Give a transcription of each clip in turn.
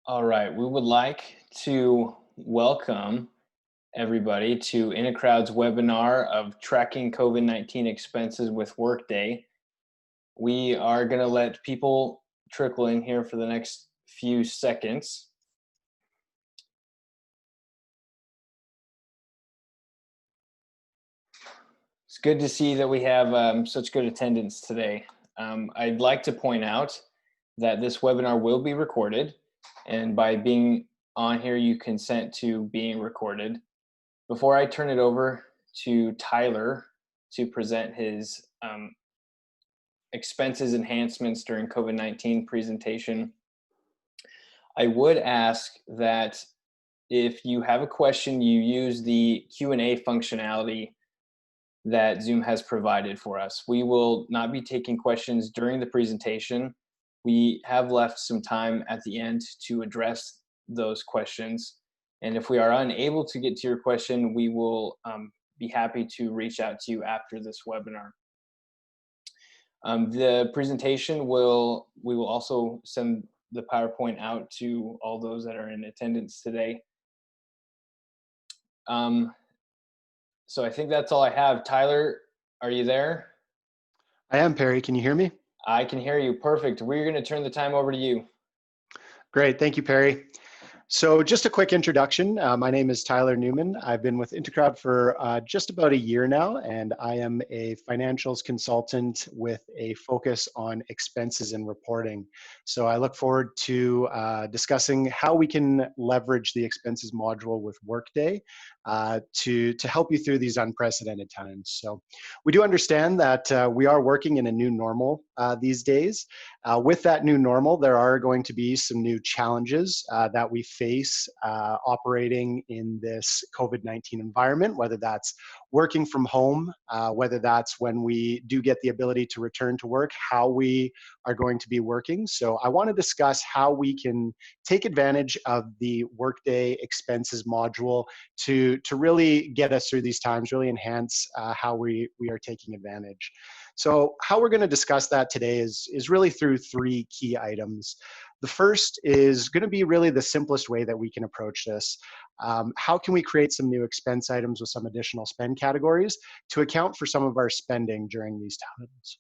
All right, we would like to welcome everybody to In a Crowd's webinar of tracking COVID-19 expenses with Workday. We are going to let people trickle in here for the next few seconds. It's good to see that we have such good attendance today. I'd like to point out that this webinar will be recorded, and by being on here, you consent to being recorded. Before I turn it over to Tyler to present his expenses enhancements during COVID-19 presentation, I would ask that if you have a question, you use the Q&A functionality that Zoom has provided for us. We will not be taking questions during the presentation. We have left some time at the end to address those questions. And if we are unable to get to your question, we will be happy to reach out to you after this webinar. The presentation we will also send the PowerPoint out to all those that are in attendance today. So I think that's all I have. Tyler, are you there? I am, Perry. Can you hear me? I can hear you. Perfect. We're going to turn the time over to you. Great. Thank you, Perry. So just a quick introduction. My name is Tyler Newman. I've been with InterCrowd for just about a year now, and I am a financials consultant with a focus on expenses and reporting. So I look forward to discussing how we can leverage the expenses module with Workday to help you through these unprecedented times. So we do understand that we are working in a new normal these days. With that new normal, there are going to be some new challenges that we face operating in this COVID-19 environment, whether that's working from home, whether that's when we do get the ability to return to work, how we are going to be working. So I want to discuss how we can take advantage of the Workday expenses module to really get us through these times, really enhance how we are taking advantage. So how we're going to discuss that today is really through three key items. The first is going to be really the simplest way that we can approach this. How can we create some new expense items with some additional spend categories to account for some of our spending during these times?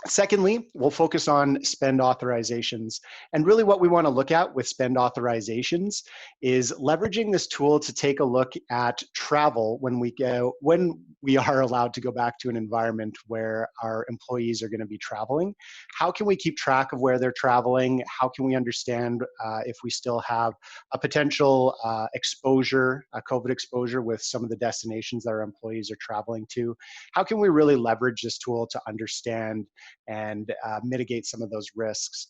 Secondly, we'll focus on spend authorizations. And really what we want to look at with spend authorizations is leveraging this tool to take a look at travel when we are allowed to go back to an environment where our employees are going to be traveling. How can we keep track of where they're traveling? How can we understand if we still have a potential exposure, a COVID exposure with some of the destinations that our employees are traveling to? How can we really leverage this tool to understand and mitigate some of those risks?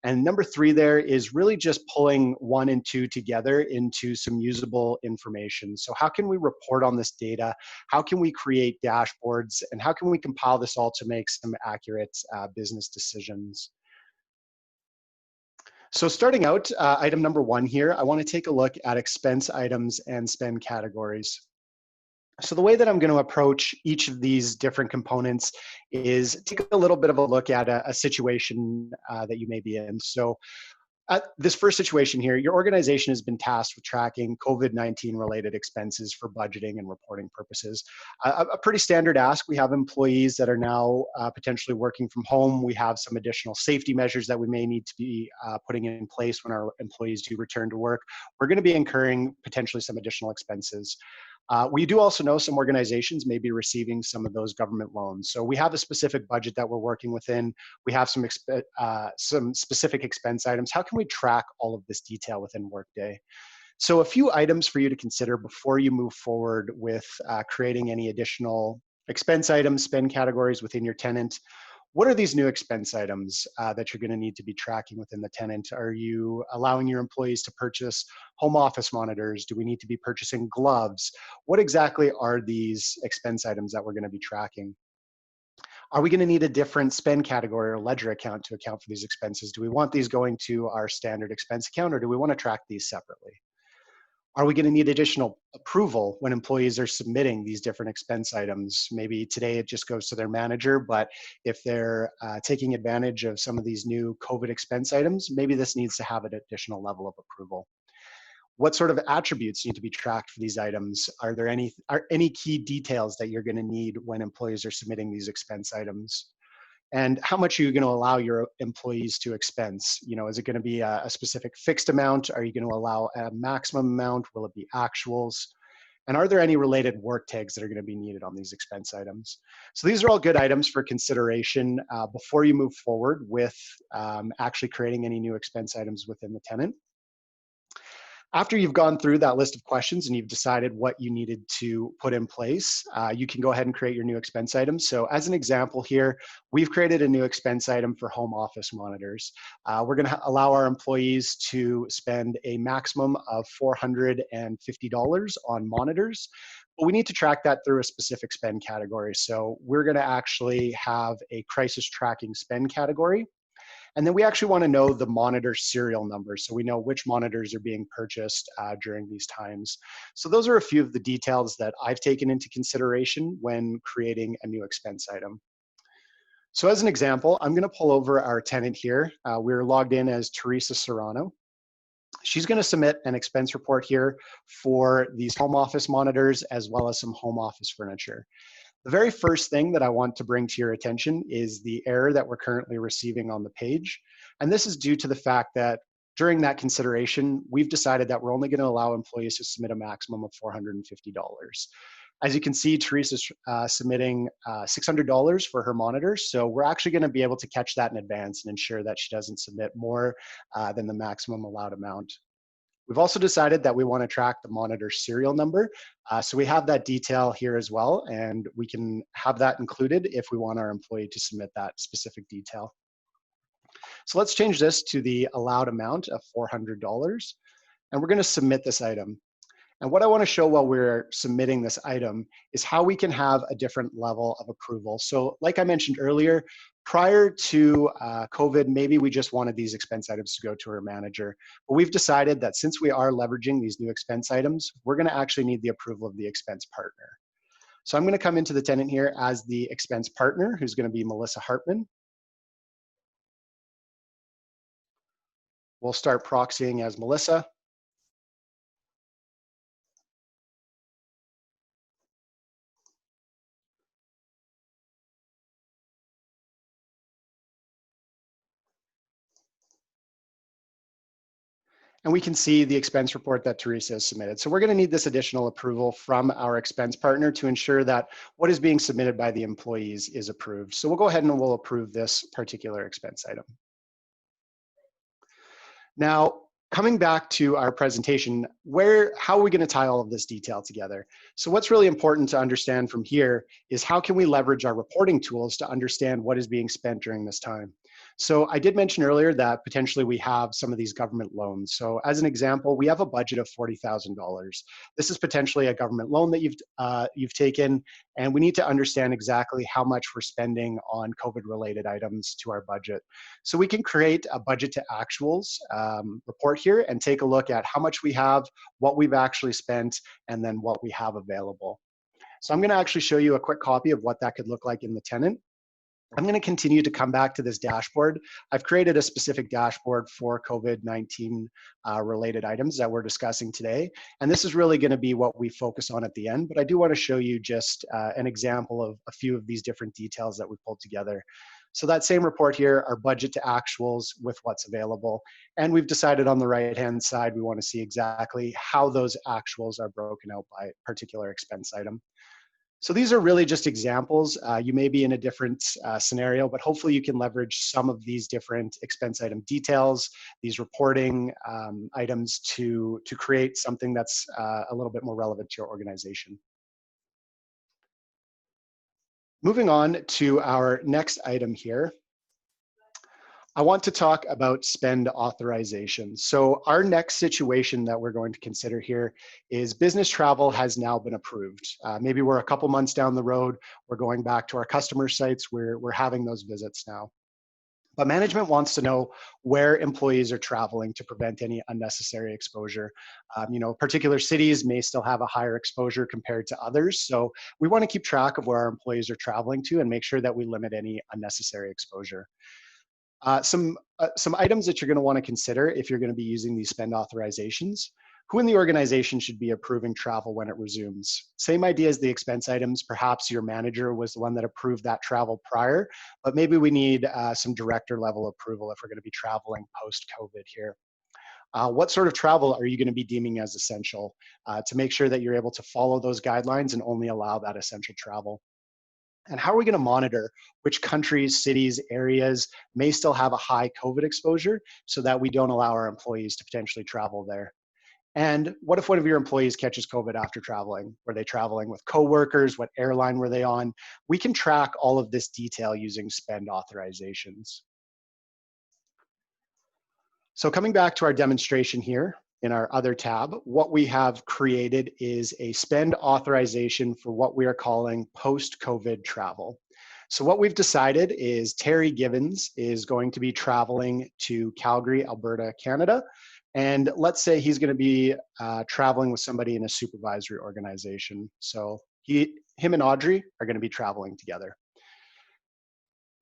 And number three there is really just pulling one and two together into some usable information. So how can we report on this data? How can we create dashboards? And how can we compile this all to make some accurate business decisions? So starting out, item number one here, I want to take a look at expense items and spend categories. So the way that I'm going to approach each of these different components is take a little bit of a look at a situation that you may be in. So at this first situation here, your organization has been tasked with tracking COVID-19 related expenses for budgeting and reporting purposes. A pretty standard ask. We have employees that are now potentially working from home. We have some additional safety measures that we may need to be putting in place when our employees do return to work. We're going to be incurring potentially some additional expenses. We do also know some organizations may be receiving some of those government loans. So we have a specific budget that we're working within. We have some specific expense items. How can we track all of this detail within Workday? So a few items for you to consider before you move forward with creating any additional expense items, spend categories within your tenant. What are these new expense items that you're going to need to be tracking within the tenant? Are you allowing your employees to purchase home office monitors? Do we need to be purchasing gloves? What exactly are these expense items that we're going to be tracking? Are we going to need a different spend category or ledger account to account for these expenses? Do we want these going to our standard expense account, or do we want to track these separately? Are we going to need additional approval when employees are submitting these different expense items? Maybe today it just goes to their manager, but if they're taking advantage of some of these new COVID expense items, maybe this needs to have an additional level of approval. What sort of attributes need to be tracked for these items? Are there any key details that you're going to need when employees are submitting these expense items? And how much are you going to allow your employees to expense? You know, is it going to be a specific fixed amount? Are you going to allow a maximum amount? Will it be actuals? And are there any related work tags that are going to be needed on these expense items? So these are all good items for consideration before you move forward with actually creating any new expense items within the tenant. After you've gone through that list of questions and you've decided what you needed to put in place, you can go ahead and create your new expense items. So as an example here, we've created a new expense item for home office monitors. We're going to allow our employees to spend a maximum of $450 on monitors, but we need to track that through a specific spend category. So we're going to actually have a crisis tracking spend category. And then we actually want to know the monitor serial number, so we know which monitors are being purchased during these times. So those are a few of the details that I've taken into consideration when creating a new expense item. So as an example, I'm going to pull over our tenant here. We're logged in as Teresa Serrano. She's going to submit an expense report here for these home office monitors as well as some home office furniture. The very first thing that I want to bring to your attention is the error that we're currently receiving on the page. And this is due to the fact that during that consideration, we've decided that we're only going to allow employees to submit a maximum of $450. As you can see, Teresa's submitting $600 for her monitor. So we're actually going to be able to catch that in advance and ensure that she doesn't submit more than the maximum allowed amount. We've also decided that we want to track the monitor serial number. So we have that detail here as well, and we can have that included if we want our employee to submit that specific detail. So let's change this to the allowed amount of $400, and we're going to submit this item. And what I want to show while we're submitting this item is how we can have a different level of approval. So like I mentioned earlier, prior to COVID, maybe we just wanted these expense items to go to our manager. But we've decided that since we are leveraging these new expense items, we're going to actually need the approval of the expense partner. So I'm going to come into the tenant here as the expense partner, who's going to be Melissa Hartman. We'll start proxying as Melissa. And we can see the expense report that Teresa has submitted. So we're going to need this additional approval from our expense partner to ensure that what is being submitted by the employees is approved. So we'll go ahead and we'll approve this particular expense item. Now, coming back to our presentation, how are we going to tie all of this detail together? So what's really important to understand from here is how can we leverage our reporting tools to understand what is being spent during this time? So I did mention earlier that potentially we have some of these government loans. So as an example, we have a budget of $40,000. This is potentially a government loan that you've taken, and we need to understand exactly how much we're spending on COVID-related items to our budget. So we can create a budget to actuals report here and take a look at how much we have, what we've actually spent, and then what we have available. So I'm going to actually show you a quick copy of what that could look like in the tenant. I'm going to continue to come back to this dashboard. I've created a specific dashboard for COVID-19 related items that we're discussing today. And this is really going to be what we focus on at the end. But I do want to show you just an example of a few of these different details that we pulled together. So that same report here, our budget to actuals with what's available. And we've decided on the right-hand side, we want to see exactly how those actuals are broken out by particular expense item. So these are really just examples. You may be in a different scenario, but hopefully you can leverage some of these different expense item details, these reporting items to create something that's a little bit more relevant to your organization. Moving on to our next item here. I want to talk about spend authorization. So our next situation that we're going to consider here is business travel has now been approved. Maybe we're a couple months down the road, we're going back to our customer sites, we're having those visits now. But management wants to know where employees are traveling to prevent any unnecessary exposure. Particular cities may still have a higher exposure compared to others. So we want to keep track of where our employees are traveling to and make sure that we limit any unnecessary exposure. Some items that you're going to want to consider if you're going to be using these spend authorizations. Who in the organization should be approving travel when it resumes? Same idea as the expense items. Perhaps your manager was the one that approved that travel prior, but maybe we need some director level approval if we're going to be traveling post-COVID here. What sort of travel are you going to be deeming as essential to make sure that you're able to follow those guidelines and only allow that essential travel? And how are we going to monitor which countries, cities, areas may still have a high COVID exposure so that we don't allow our employees to potentially travel there? And what if one of your employees catches COVID after traveling? Were they traveling with coworkers? What airline were they on? We can track all of this detail using spend authorizations. So coming back to our demonstration here in our other tab, what we have created is a spend authorization for what we are calling post-COVID travel. So what we've decided is Terry Gibbons is going to be traveling to Calgary, Alberta, Canada. And let's say he's going to be traveling with somebody in a supervisory organization. So him and Audrey are going to be traveling together.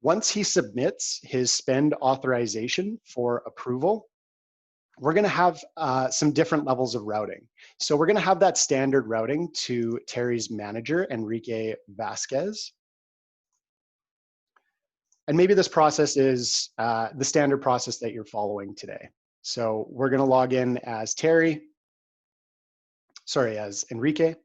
Once he submits his spend authorization for approval, we're going to have some different levels of routing. So we're going to have that standard routing to Terry's manager, Enrique Vasquez. And maybe this process is the standard process that you're following today. So we're going to log in as as Enrique.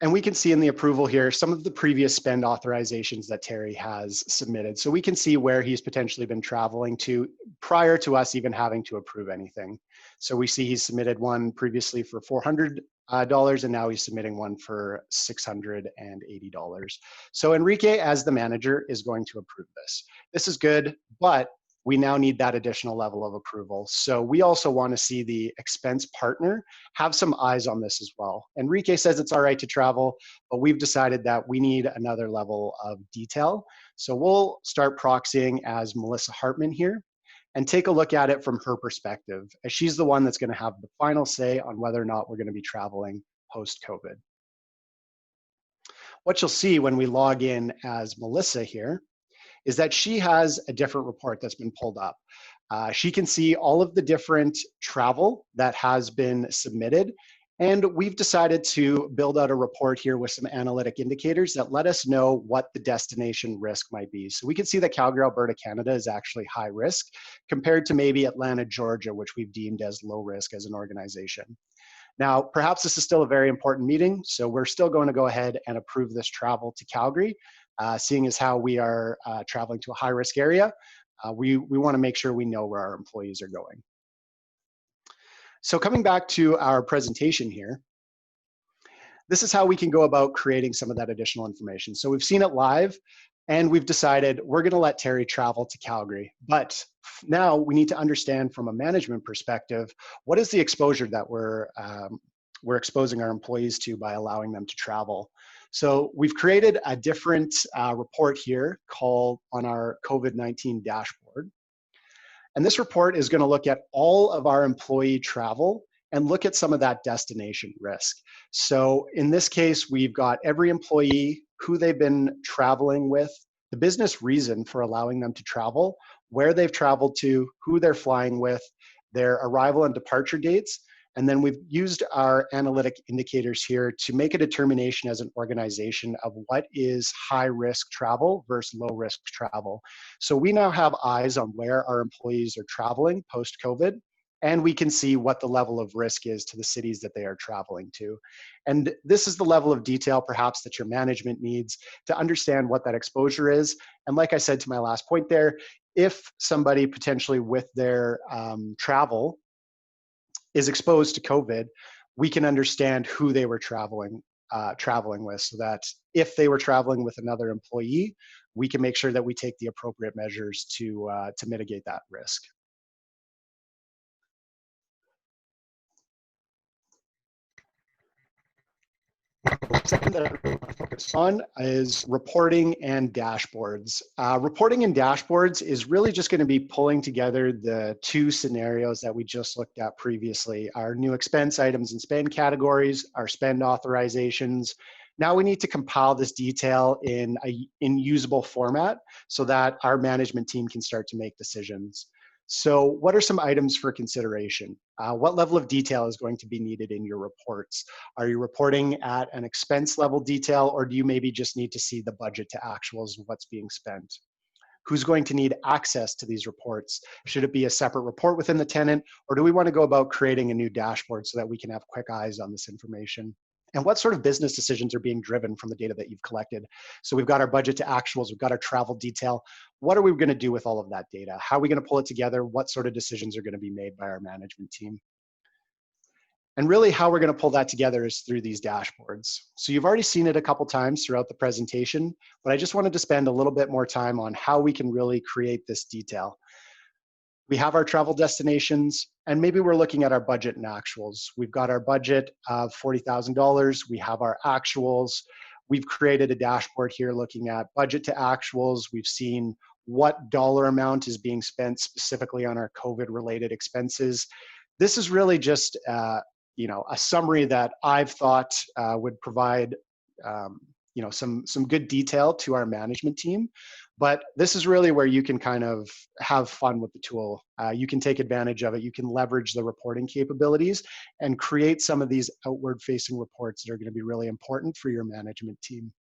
And we can see in the approval here some of the previous spend authorizations that Terry has submitted. So we can see where he's potentially been traveling to prior to us even having to approve anything. So we see he's submitted one previously for $400, and now he's submitting one for $680. So Enrique, as the manager, is going to approve this. This is good, but we now need that additional level of approval. So we also want to see the expense partner have some eyes on this as well. Enrique says it's all right to travel, but we've decided that we need another level of detail. So we'll start proxying as Melissa Hartman here and take a look at it from her perspective, as she's the one that's going to have the final say on whether or not we're going to be traveling post-COVID. What you'll see when we log in as Melissa here is that she has a different report that's been pulled up. She can see all of the different travel that has been submitted, and we've decided to build out a report here with some analytic indicators that let us know what the destination risk might be. So we can see that Calgary, Alberta, Canada is actually high risk compared to maybe Atlanta, Georgia, which we've deemed as low risk as an organization. Now, perhaps this is still a very important meeting, so we're still going to go ahead and approve this travel to Calgary. Seeing as how we are traveling to a high-risk area, we want to make sure we know where our employees are going. So coming back to our presentation here, this is how we can go about creating some of that additional information. So we've seen it live, and we've decided we're going to let Terry travel to Calgary. But now we need to understand from a management perspective, what is the exposure that we're exposing our employees to by allowing them to travel. So we've created a different report here called on our COVID-19 dashboard. And this report is going to look at all of our employee travel and look at some of that destination risk. So in this case, we've got every employee, who they've been traveling with, the business reason for allowing them to travel, where they've traveled to, who they're flying with, their arrival and departure dates. And then we've used our analytic indicators here to make a determination as an organization of what is high risk travel versus low risk travel. So we now have eyes on where our employees are traveling post-COVID, and we can see what the level of risk is to the cities that they are traveling to. And this is the level of detail perhaps that your management needs to understand what that exposure is. And like I said to my last point there, if somebody potentially with their travel is exposed to COVID, we can understand who they were traveling with, so that if they were traveling with another employee, we can make sure that we take the appropriate measures to mitigate that risk. Second that I really want to focus on is reporting and dashboards. Reporting and dashboards is really just going to be pulling together the two scenarios that we just looked at previously, our new expense items and spend categories, our spend authorizations. Now we need to compile this detail in usable format so that our management team can start to make decisions. So what are some items for consideration? What level of detail is going to be needed in your reports? Are you reporting at an expense level detail, or do you maybe just need to see the budget to actuals of what's being spent? Who's going to need access to these reports? Should it be a separate report within the tenant, or do we want to go about creating a new dashboard so that we can have quick eyes on this information? And what sort of business decisions are being driven from the data that you've collected? So we've got our budget to actuals, we've got our travel detail. What are we going to do with all of that data? How are we going to pull it together? What sort of decisions are going to be made by our management team? And really how we're going to pull that together is through these dashboards. So you've already seen it a couple times throughout the presentation, but I just wanted to spend a little bit more time on how we can really create this detail. We have our travel destinations, and maybe we're looking at our budget and actuals. We've got our budget of $40,000. We have our actuals. We've created a dashboard here looking at budget to actuals. We've seen what dollar amount is being spent specifically on our COVID-related expenses. This is really just a summary that I've thought would provide some good detail to our management team. But this is really where you can kind of have fun with the tool. You can take advantage of it. You can leverage the reporting capabilities and create some of these outward-facing reports that are going to be really important for your management team.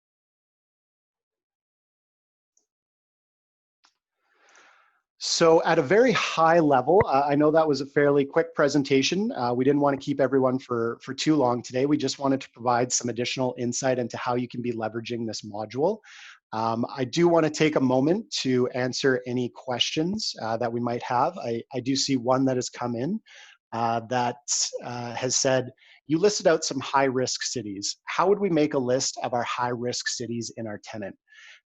So at a very high level, I know that was a fairly quick presentation. We didn't want to keep everyone for too long today. We just wanted to provide some additional insight into how you can be leveraging this module. I do want to take a moment to answer any questions that we might have. I do see one that has come in that has said, you listed out some high-risk cities. How would we make a list of our high-risk cities in our tenant?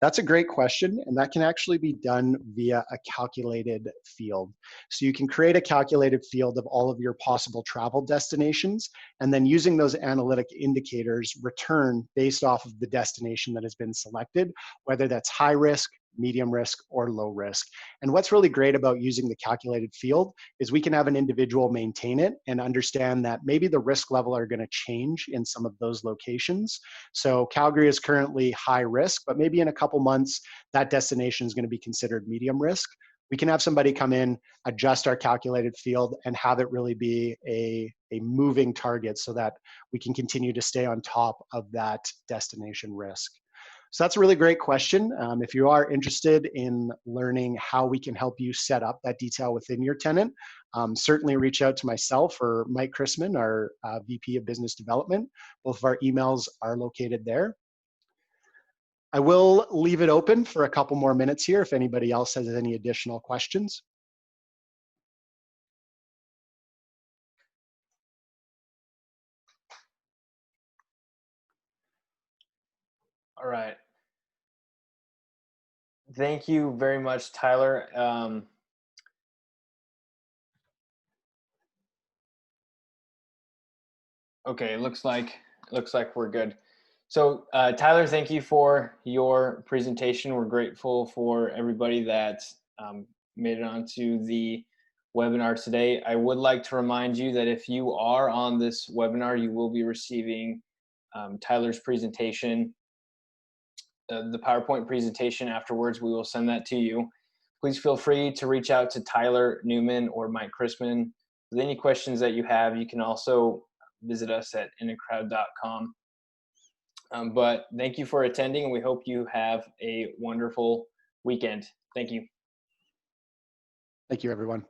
That's a great question, and that can actually be done via a calculated field. So you can create a calculated field of all of your possible travel destinations, and then using those analytic indicators, return based off of the destination that has been selected, whether that's high risk, medium risk, or low risk. And what's really great about using the calculated field is we can have an individual maintain it and understand that maybe the risk level are going to change in some of those locations. So Calgary is currently high risk, but maybe in a couple months, that destination is going to be considered medium risk. We can have somebody come in, adjust our calculated field, and have it really be a moving target so that we can continue to stay on top of that destination risk. So that's a really great question. If you are interested in learning how we can help you set up that detail within your tenant, certainly reach out to myself or Mike Chrisman, our VP of Business Development. Both of our emails are located there. I will leave it open for a couple more minutes here if anybody else has any additional questions. All right. Thank you very much, Tyler. Okay, looks like we're good. So Tyler, thank you for your presentation. We're grateful for everybody that made it onto the webinar today. I would like to remind you that if you are on this webinar, you will be receiving Tyler's presentation, the PowerPoint presentation afterwards. We will send that to you. Please feel free to reach out to Tyler Newman or Mike Chrisman with any questions that you have. You can also visit us at inacrowd.com. But thank you for attending, and we hope you have a wonderful weekend. Thank you. Thank you, everyone.